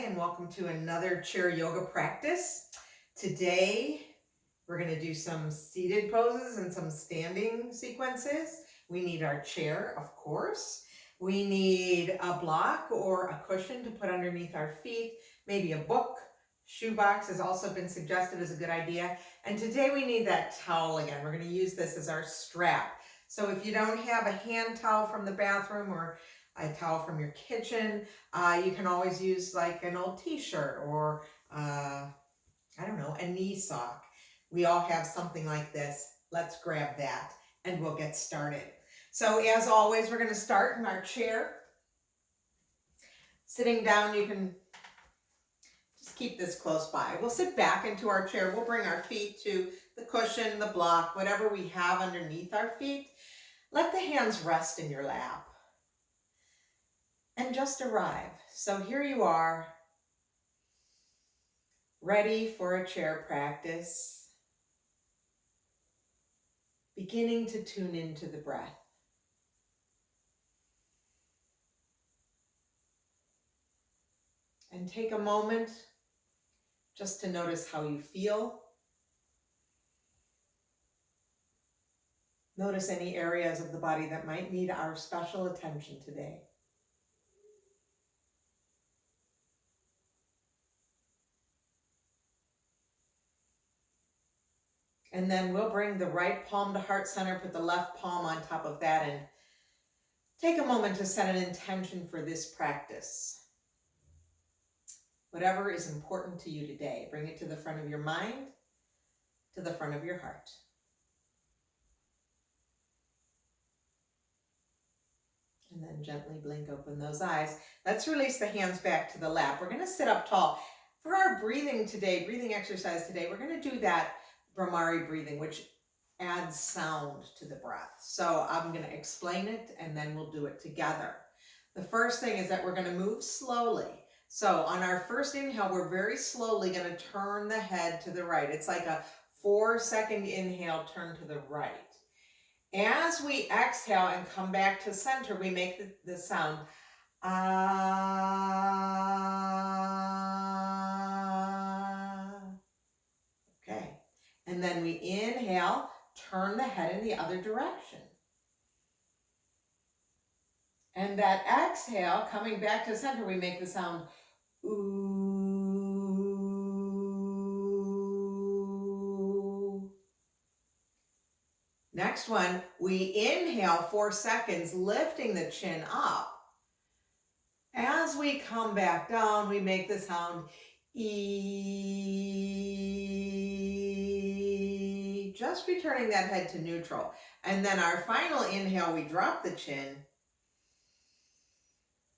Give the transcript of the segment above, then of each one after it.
and welcome to another chair yoga practice. Today, we're going to do some seated poses and some standing sequences. We need our chair, of course. We need a block or a cushion to put underneath our feet. Maybe a book. Shoebox has also been suggested as a good idea. And today we need that towel again. We're going to use this as our strap. So if you don't have a hand towel from the bathroom or a towel from your kitchen, you can always use like an old t-shirt or I don't know, a knee sock. We all have something like this. Let's grab that and we'll get started. So as always, we're going to start in our chair. Sitting down, you can just keep this close by. We'll sit back into our chair. We'll bring our feet to the cushion, the block, whatever we have underneath our feet. Let the hands rest in your lap. And just arrive. So here you are, ready for a chair practice, beginning to tune into the breath. And take a moment just to notice how you feel. Notice any areas of the body that might need our special attention today. And then we'll bring the right palm to heart center, put the left palm on top of that, and take a moment to set an intention for this practice. Whatever is important to you today, bring it to the front of your mind, to the front of your heart. And then gently blink open those eyes. Let's release the hands back to the lap. We're going to sit up tall. For our breathing today, breathing exercise today, we're going to do that Bhramari breathing, which adds sound to the breath. So I'm going to explain it and then we'll do it together. The first thing is that we're going to move slowly. So on our first inhale, we're very slowly going to turn the head to the right. It's like a 4-second inhale, turn to the right. As we exhale and come back to center, we make the sound ah. Okay. And then we inhale, turn the head in the other direction. And that exhale, coming back to center, we make the sound ooh. Next one, we inhale 4 seconds, lifting the chin up. As we come back down, we make the sound E, just returning that head to neutral. And then our final inhale, we drop the chin.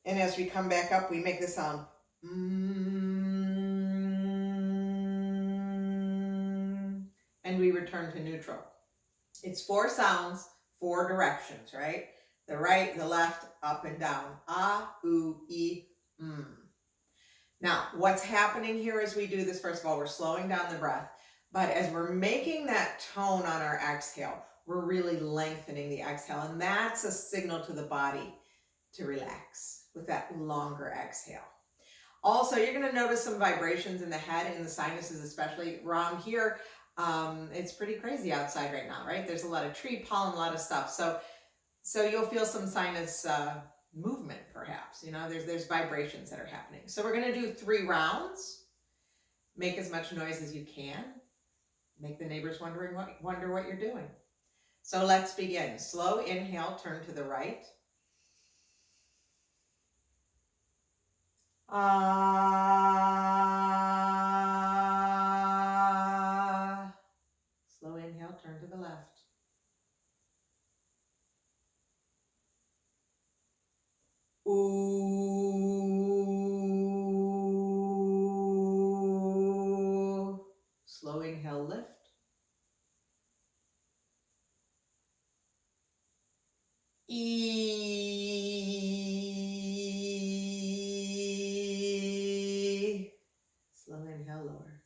And as we come back up, we make the sound and we return to neutral. It's 4 sounds, 4 directions, right? The right, the left, up and down. Ah, ooh, e, Now, what's happening here as we do this, first of all, we're slowing down the breath. But as we're making that tone on our exhale, we're really lengthening the exhale. And that's a signal to the body to relax with that longer exhale. Also, you're going to notice some vibrations in the head, in the sinuses, especially around here. It's pretty crazy outside right now, right? There's a lot of tree pollen, a lot of stuff. So you'll feel some sinus movement, perhaps. You know, there's vibrations that are happening. So we're going to do 3 rounds. Make as much noise as you can. Make the neighbors wonder what you're doing. So let's begin. Slow inhale, turn to the right. Ah. Slow inhale, turn to the left. Ooh. Slow inhale, lift. E. Slow inhale, lower.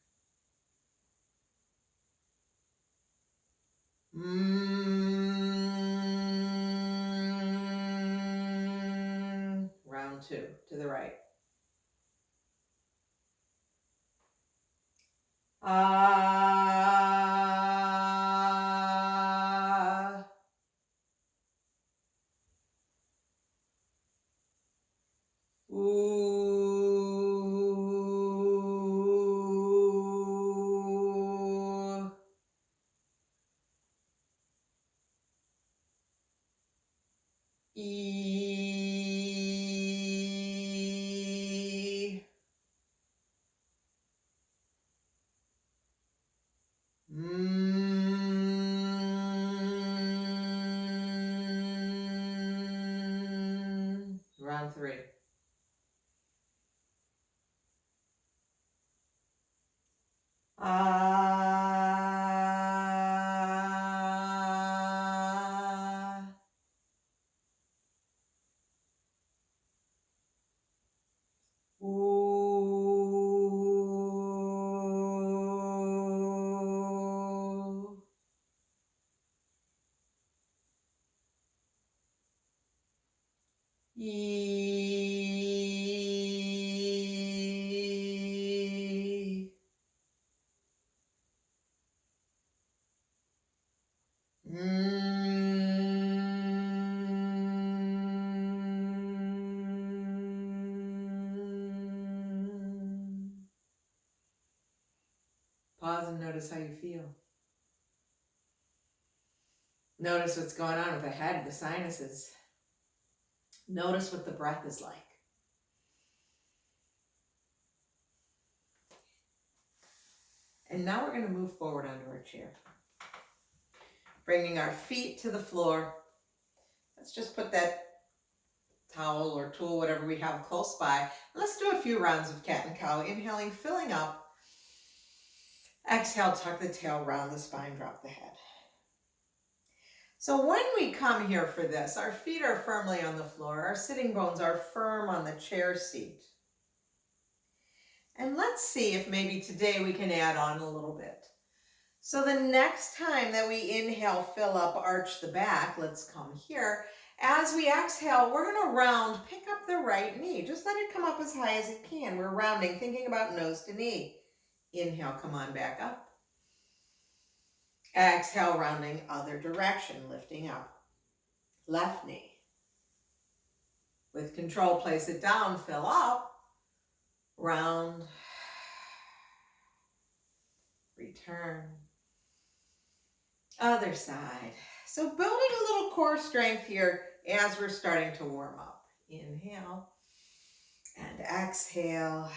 Round 2 to the right. Ah. Ooh. E. Round 3. Ah. Ooh. E. Pause and notice how you feel. Notice what's going on with the head, the sinuses. Notice what the breath is like. And now we're going to move forward onto our chair. Bringing our feet to the floor. Let's just put that towel or tool, whatever we have close by. Let's do a few rounds of cat and cow. Inhaling, filling up. Exhale, tuck the tail, round the spine, drop the head. So when we come here for this, our feet are firmly on the floor. Our sitting bones are firm on the chair seat. And let's see if maybe today we can add on a little bit. So the next time that we inhale, fill up, arch the back, let's come here. As we exhale, we're going to round, pick up the right knee. Just let it come up as high as it can. We're rounding, thinking about nose to knee. Inhale, come on back up. Exhale, rounding other direction, lifting up. Left knee. With control, place it down, fill up. Round. Return. Other side. So building a little core strength here as we're starting to warm up. Inhale and exhale.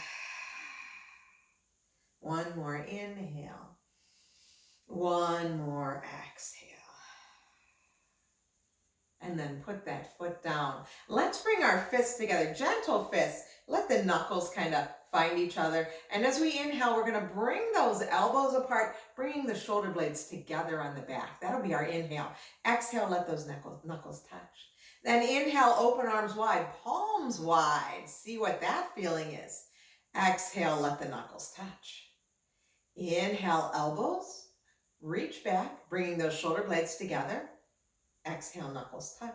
One more inhale. One more exhale. And then put that foot down. Let's bring our fists together, gentle fists. Let the knuckles kind of find each other. And as we inhale, we're going to bring those elbows apart, bringing the shoulder blades together on the back. That'll be our inhale. Exhale, let those knuckles touch. Then inhale, open arms wide, palms wide. See what that feeling is. Exhale, let the knuckles touch. Inhale, elbows, reach back, bringing those shoulder blades together. Exhale, knuckles touch.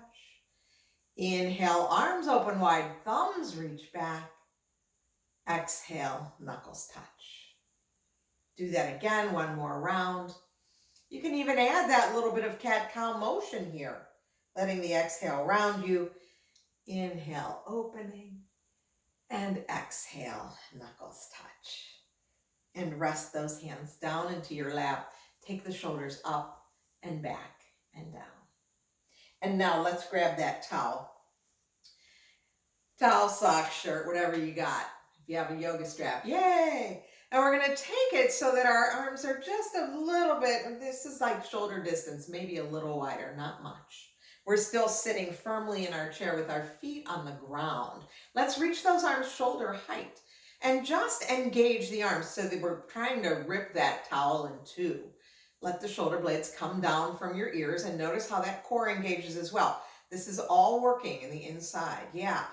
Inhale, arms open wide, thumbs reach back. Exhale, knuckles touch. Do that again, one more round. You can even add that little bit of cat-cow motion here, letting the exhale round you. Inhale, opening, and exhale, knuckles touch. And rest those hands down into your lap. Take the shoulders up and back and down. And now let's grab that towel. Towel, sock, shirt, whatever you got. If you have a yoga strap, yay! And we're going to take it so that our arms are just a little bit, this is like shoulder distance, maybe a little wider, not much. We're still sitting firmly in our chair with our feet on the ground. Let's reach those arms shoulder height and just engage the arms so that we're trying to rip that towel in two. Let the shoulder blades come down from your ears and notice how that core engages as well. This is all working in the inside. Yeah.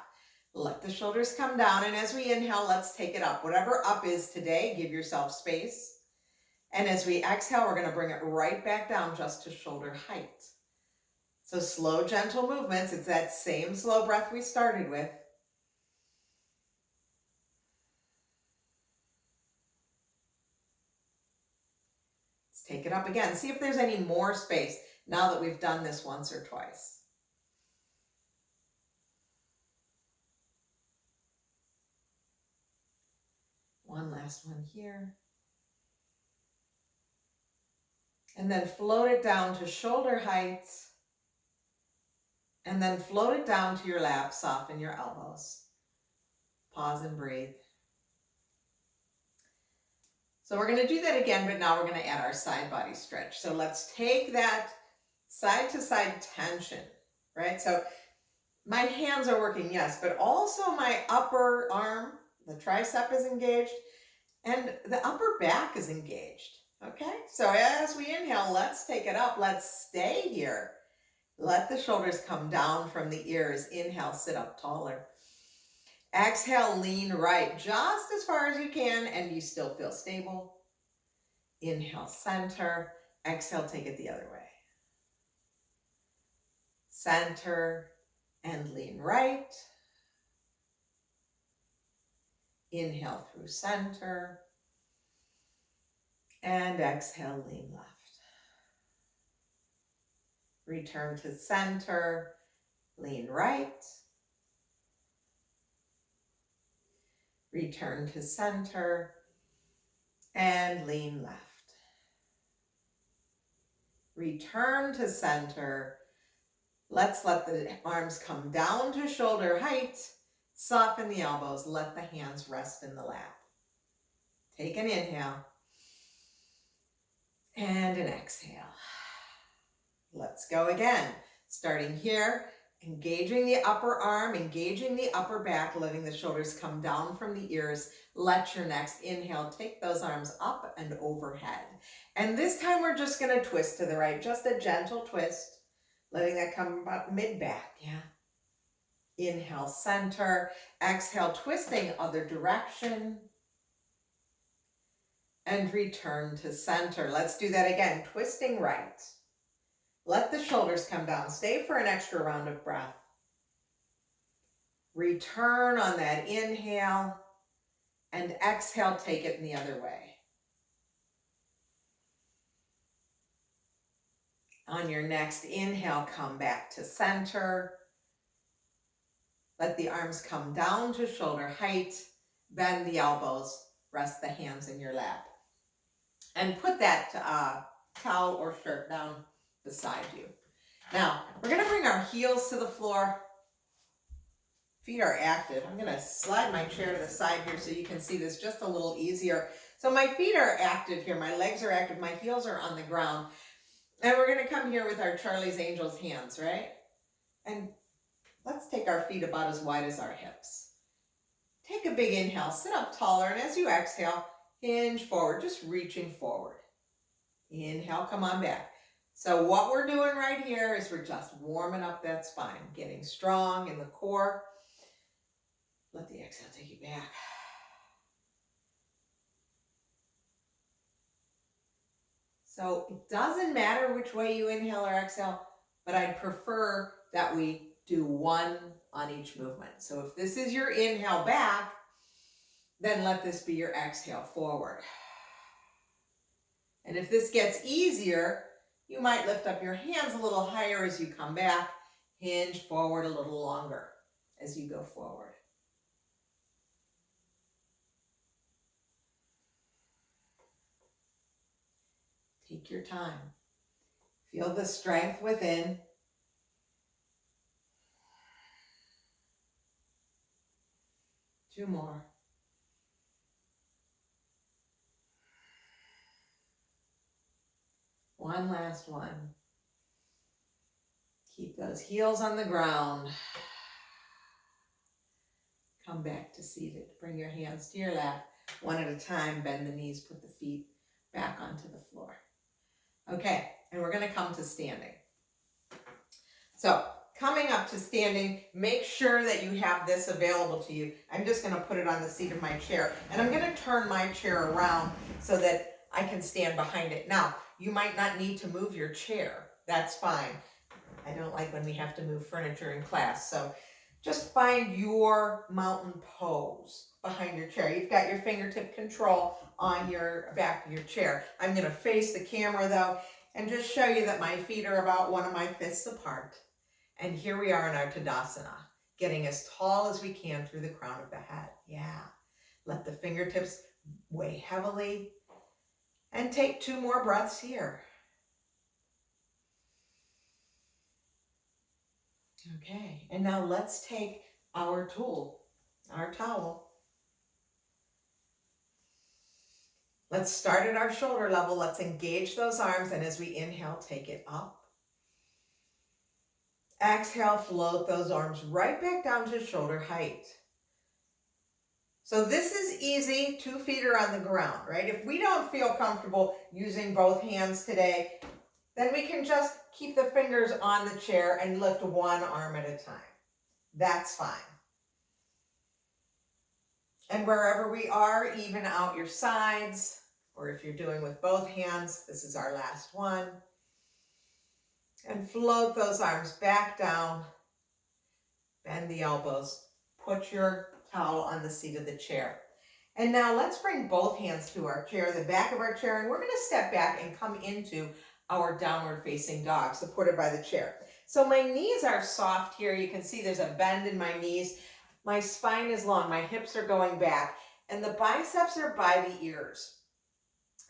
Let the shoulders come down. And as we inhale, let's take it up. Whatever up is today, give yourself space. And as we exhale, we're going to bring it right back down just to shoulder height. So slow, gentle movements. It's that same slow breath we started with. take it up again. See if there's any more space now that we've done this once or twice. One last one here. And then float it down to shoulder height. And then float it down to your lap. Soften your elbows. Pause and breathe. So we're going to do that again, but now we're going to add our side body stretch. So let's take that side to side tension, right? So my hands are working, yes, but also my upper arm, the tricep is engaged, and the upper back is engaged, okay? So as we inhale, let's take it up. Let's stay here. Let the shoulders come down from the ears. Inhale, sit up taller. Exhale, lean right just as far as you can, and you still feel stable. Inhale, center. Exhale, take it the other way. Center and lean right. Inhale through center. And exhale, lean left. Return to center, lean right. Return to center and lean left. Return to center. Let's let the arms come down to shoulder height. Soften the elbows. Let the hands rest in the lap. Take an inhale and an exhale. Let's go again. Starting here. Engaging the upper arm, engaging the upper back, letting the shoulders come down from the ears. Let your next inhale take those arms up and overhead. And this time we're just going to twist to the right, just a gentle twist, letting that come about mid-back, yeah. Inhale, center. Exhale, twisting other direction. And return to center. Let's do that again, twisting right. Let the shoulders come down. Stay for an extra round of breath. Return on that inhale and exhale, take it in the other way. On your next inhale, come back to center. Let the arms come down to shoulder height. Bend the elbows. Rest the hands in your lap. And put that towel or shirt down beside you. Now, we're going to bring our heels to the floor. Feet are active. I'm going to slide my chair to the side here so you can see this just a little easier. So my feet are active here. My legs are active. My heels are on the ground. And we're going to come here with our Charlie's Angels hands, right? And let's take our feet about as wide as our hips. Take a big inhale. Sit up taller. And as you exhale, hinge forward, just reaching forward. Inhale, come on back. So what we're doing right here is we're just warming up that spine, getting strong in the core. Let the exhale take you back. So it doesn't matter which way you inhale or exhale, but I'd prefer that we do one on each movement. So if this is your inhale back, then let this be your exhale forward. And if this gets easier, you might lift up your hands a little higher as you come back, hinge forward a little longer as you go forward. Take your time. Feel the strength within. Two more. One last one. Keep those heels on the ground. Come back to seated. Bring your hands to your lap. One at a time. Bend the knees. Put the feet back onto the floor. Okay, and we're going to come to standing. So, coming up to standing, make sure that you have this available to you. I'm just going to put it on the seat of my chair. And I'm going to turn my chair around so that I can stand behind it. Now, you might not need to move your chair. That's fine. I don't like when we have to move furniture in class. So Just find your mountain pose behind your chair. You've got your fingertip control on your back of your chair. I'm going to face the camera though and just show you that my feet are about one of my fists apart. And here we are in our Tadasana, getting as tall as we can through the crown of the head. Yeah. Let the fingertips weigh heavily. And take 2 more breaths here. Okay, and now let's take our tool, our towel. Let's start at our shoulder level. Let's engage those arms, and as we inhale, take it up. Exhale, float those arms right back down to shoulder height. So this is easy. 2 feet are on the ground, right? If we don't feel comfortable using both hands today, then we can just keep the fingers on the chair and lift one arm at a time. That's fine. And wherever we are, even out your sides, or if you're doing with both hands, this is our last one. And float those arms back down. Bend the elbows. Put your towel on the seat of the chair. And now let's bring both hands to our chair, the back of our chair, and we're going to step back and come into our downward facing dog, supported by the chair. So my knees are soft here. You can see there's a bend in my knees. My spine is long. My hips are going back, and the biceps are by the ears.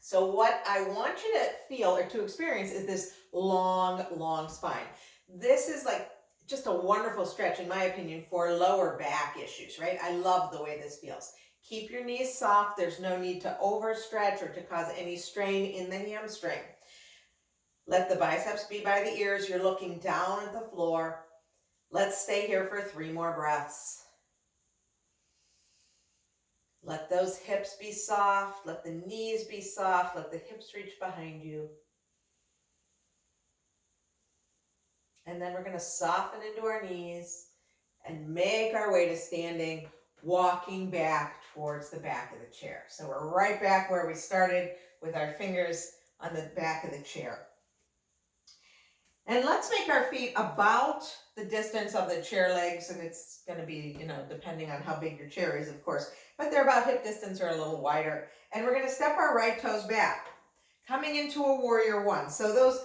So what I want you to feel or to experience is this long, long spine. This is like just a wonderful stretch, in my opinion, for lower back issues, right? I love the way this feels. Keep your knees soft. There's no need to overstretch or to cause any strain in the hamstring. Let the biceps be by the ears. You're looking down at the floor. Let's stay here for 3 more breaths. Let those hips be soft. Let the knees be soft. Let the hips reach behind you. And then we're going to soften into our knees and make our way to standing, walking back towards the back of the chair. So we're right back where we started with our fingers on the back of the chair. And let's make our feet about the distance of the chair legs, and it's going to be, depending on how big your chair is, of course, but they're about hip distance or a little wider. And we're going to step our right toes back, coming into a warrior one. So those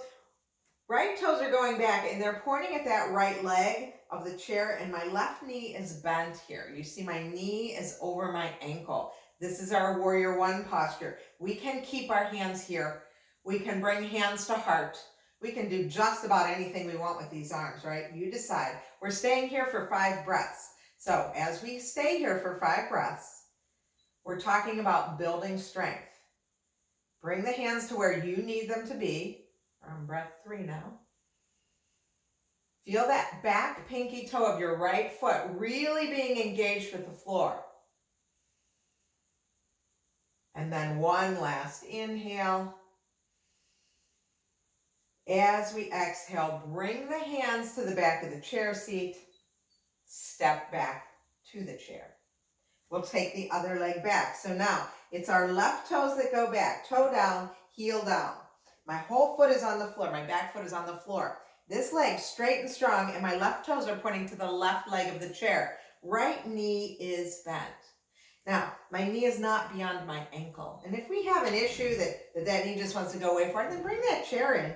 right toes are going back, and they're pointing at that right leg of the chair, and my left knee is bent here. You see my knee is over my ankle. This is our warrior one posture. We can keep our hands here. We can bring hands to heart. We can do just about anything we want with these arms, right? You decide. We're staying here for 5 breaths. So as we stay here for 5 breaths, we're talking about building strength. Bring the hands to where you need them to be. We're on breath 3 now. Feel that back pinky toe of your right foot really being engaged with the floor. And then one last inhale. As we exhale, bring the hands to the back of the chair seat. Step back to the chair. We'll take the other leg back. So now it's our left toes that go back. Toe down, heel down. My whole foot is on the floor. My back foot is on the floor. This leg straight and strong, and my left toes are pointing to the left leg of the chair. Right knee is bent. Now, my knee is not beyond my ankle. And if we have an issue that knee just wants to go way far, then bring that chair in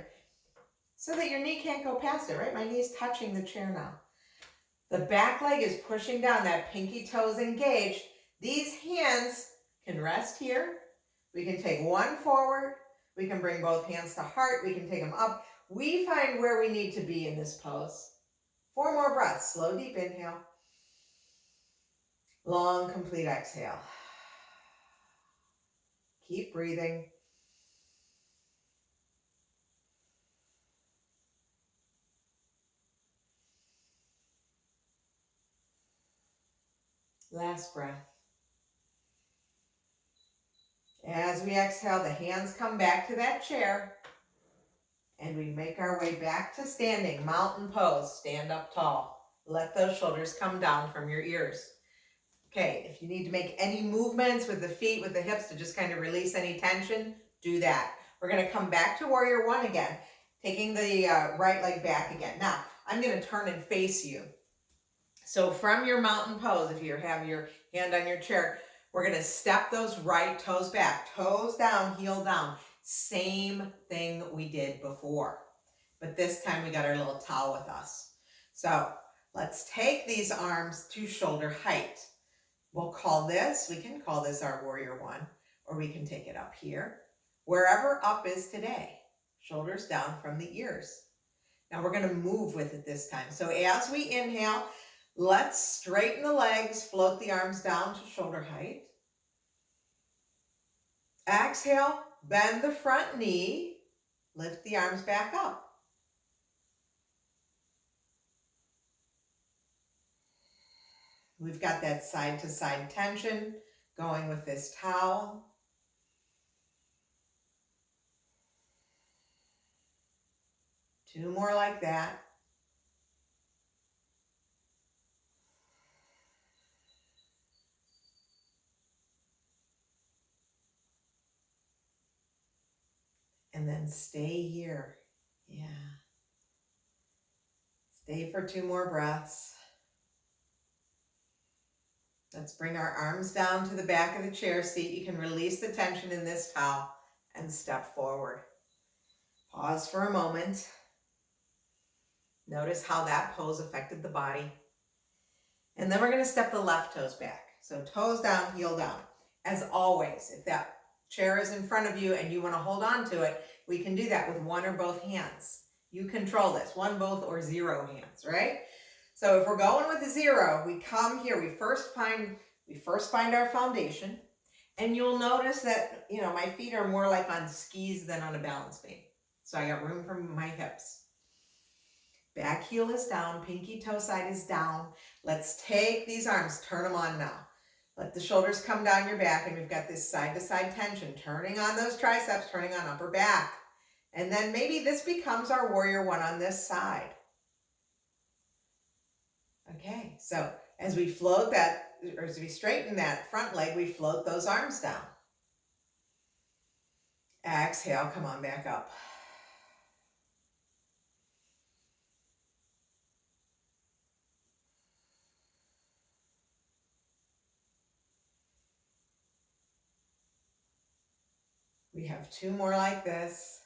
so that your knee can't go past it, right? My knee's touching the chair now. The back leg is pushing down, that pinky toes engaged. These hands can rest here. We can take one forward. We can bring both hands to heart. We can take them up. We find where we need to be in this pose. 4 more breaths. Slow, deep inhale. Long, complete exhale. Keep breathing. Last breath. As we exhale, the hands come back to that chair, and we make our way back to standing, mountain pose. Stand up tall. Let those shoulders come down from your ears. Okay, if you need to make any movements with the feet, with the hips to just kind of release any tension, do that. We're going to come back to warrior one again, taking the right leg back again. Now, I'm going to turn and face you. So from your mountain pose, if you have your hand on your chair, we're going to step those right toes back, toes down, heel down. Same thing we did before, but this time we got our little towel with us. So let's take these arms to shoulder height. We can call this our warrior one, or we can take it up here, wherever up is today, shoulders down from the ears. Now we're going to move with it this time. So as we inhale, let's straighten the legs, float the arms down to shoulder height. Exhale, bend the front knee, lift the arms back up. We've got that side to side tension going with this towel. Two more like that. And then stay here. Yeah. Stay for 2 more breaths. Let's bring our arms down to the back of the chair seat. You can release the tension in this towel and step forward. Pause for a moment. Notice how that pose affected the body. And then we're going to step the left toes back. So toes down, heel down. As always, if that chair is in front of you and you want to hold on to it, we can do that with one or both hands. You control this, one, both, or 0 hands, right? So if we're going with a 0, we come here, we first find our foundation, and you'll notice that, my feet are more like on skis than on a balance beam. So I got room for my hips. Back heel is down, pinky toe side is down. Let's take these arms, turn them on now. Let the shoulders come down your back, and we've got this side to side tension, turning on those triceps, turning on upper back. And then maybe this becomes our warrior one on this side. Okay, so as we straighten that front leg, we float those arms down. Exhale, come on back up. We have 2 more like this.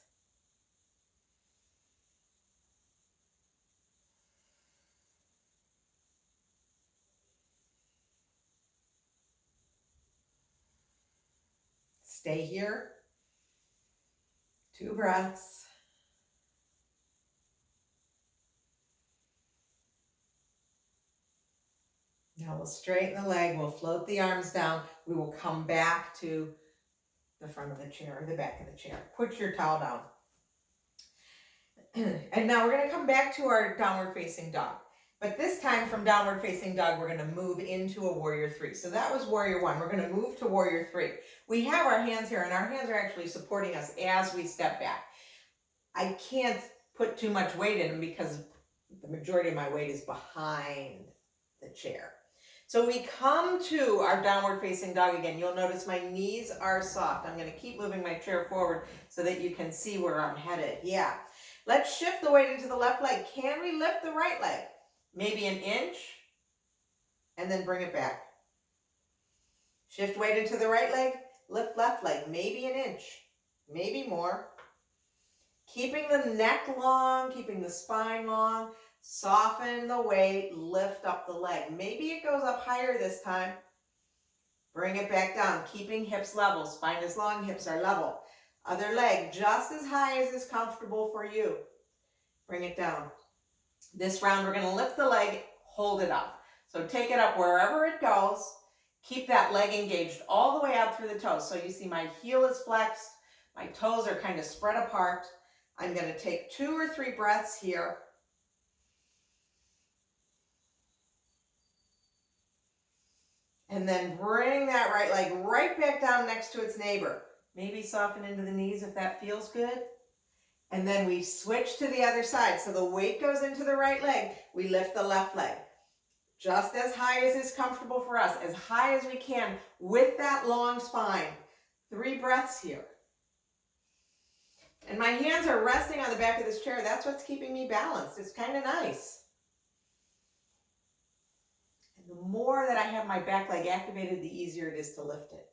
Stay here. 2 breaths. Now we'll straighten the leg. We'll float the arms down. We will come back to the front of the chair or the back of the chair. Put your towel down. And now we're going to come back to our downward facing dog. But this time from downward facing dog, we're going to move into a warrior 3. So that was warrior 1. We're going to move to warrior 3. We have our hands here, and our hands are actually supporting us as we step back. I can't put too much weight in them because the majority of my weight is behind the chair. So we come to our downward facing dog again. You'll notice my knees are soft. I'm going to keep moving my chair forward so that you can see where I'm headed. Yeah. Let's shift the weight into the left leg. Can we lift the right leg? Maybe an inch, and then bring it back. Shift weight into the right leg, lift left leg, maybe an inch, maybe more. Keeping the neck long, keeping the spine long, soften the weight, lift up the leg. Maybe it goes up higher this time. Bring it back down, keeping hips level. Spine is long, hips are level. Other leg, just as high as is comfortable for you. Bring it down. This round, we're going to lift the leg, hold it up. So take it up wherever it goes. Keep that leg engaged all the way out through the toes. So you see my heel is flexed. My toes are kind of spread apart. I'm going to take 2 or 3 breaths here. And then bring that right leg right back down next to its neighbor. Maybe soften into the knees if that feels good. And then we switch to the other side. So the weight goes into the right leg. We lift the left leg. Just as high as is comfortable for us. As high as we can with that long spine. 3 breaths here. And my hands are resting on the back of this chair. That's what's keeping me balanced. It's kind of nice. The more that I have my back leg activated, the easier it is to lift it.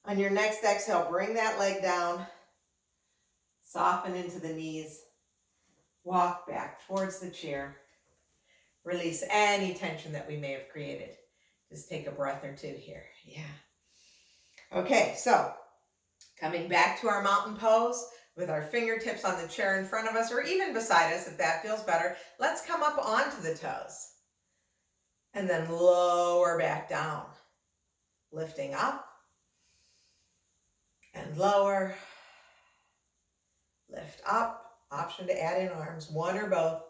On your next exhale, bring that leg down. Soften into the knees. Walk back towards the chair. Release any tension that we may have created. Just take a breath or two here. Yeah. Okay, so coming back to our mountain pose with our fingertips on the chair in front of us or even beside us if that feels better. Let's come up onto the toes and then lower back down. Lifting up and lower. Lift up. Option to add in arms, one or both,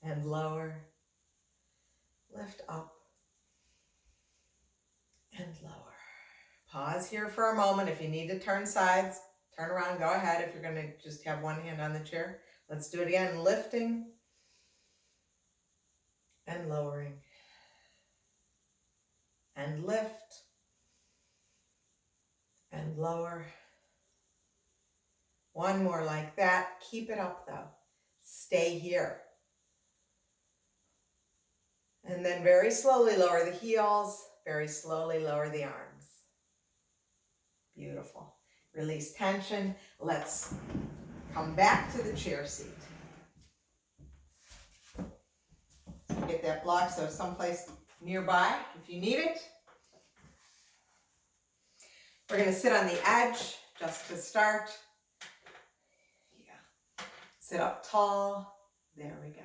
and lower. Lift up and lower. Pause here for a moment. If you need to turn sides, turn around, go ahead. If you're going to just have one hand on the chair, let's do it again. Lifting and lowering and lift and lower. One more like that. Keep it up though. Stay here. And then very slowly lower the heels, very slowly lower the arms. Beautiful. Release tension. Let's come back to the chair seat. Get that block so someplace nearby if you need it. We're going to sit on the edge just to start. Yeah. Sit up tall. There we go.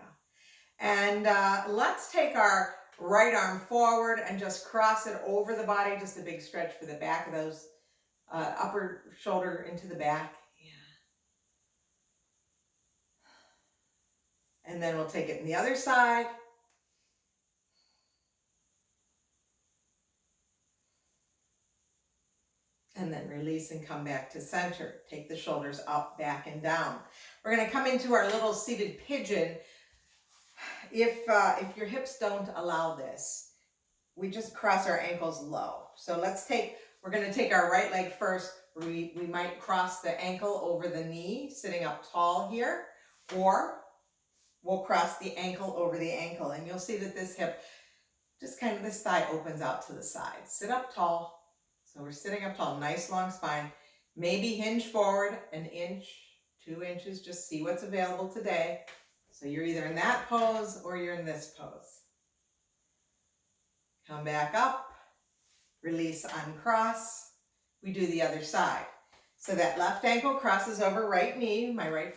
And let's take our right arm forward and just cross it over the body. Just a big stretch for the back of those upper shoulder into the back. Yeah. And then we'll take it in the other side. And then release and come back to center. Take the shoulders up, back, and down. We're going to come into our little seated pigeon. If your hips don't allow this, we just cross our ankles low. So we're going to take our right leg first. We might cross the ankle over the knee, sitting up tall here, or we'll cross the ankle over the ankle. And you'll see that this hip, just kind of this thigh opens out to the side. Sit up tall. So we're sitting up tall, nice long spine. Maybe hinge forward an inch, 2 inches, just see what's available today. So you're either in that pose or you're in this pose. Come back up, release, uncross. We do the other side. So that left ankle crosses over right knee. My left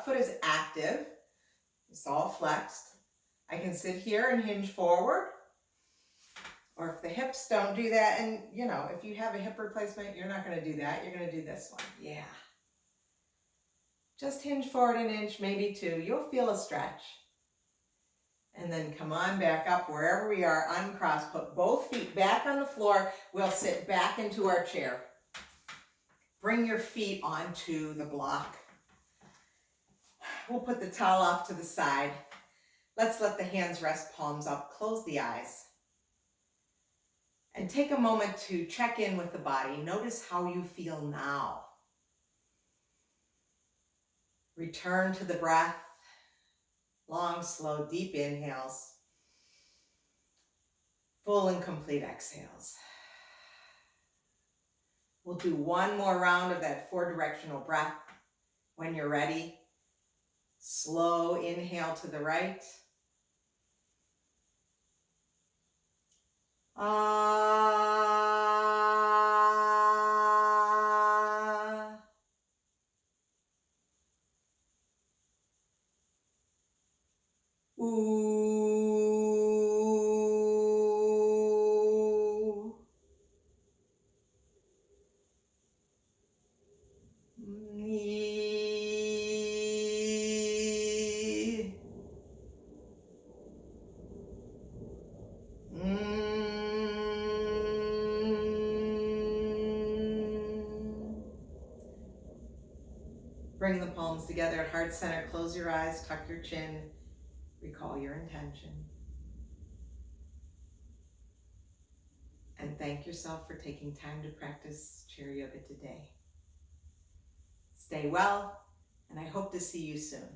foot is active. It's all flexed. I can sit here and hinge forward. Or if the hips don't do that, and if you have a hip replacement, you're not going to do that. You're going to do this one. Yeah. Just hinge forward an inch, maybe 2. You'll feel a stretch. And then come on back up wherever we are, uncross, put both feet back on the floor. We'll sit back into our chair. Bring your feet onto the block. We'll put the towel off to the side. Let's let the hands rest, palms up, close the eyes. And take a moment to check in with the body. Notice how you feel now. Return to the breath. Long, slow, deep inhales. Full and complete exhales. We'll do one more round of that 4-directional breath. When you're ready, slow inhale to the right. Bring the palms together at heart center. Close your eyes, tuck your chin. Recall your intention. And thank yourself for taking time to practice chair yoga today. Stay well, and I hope to see you soon.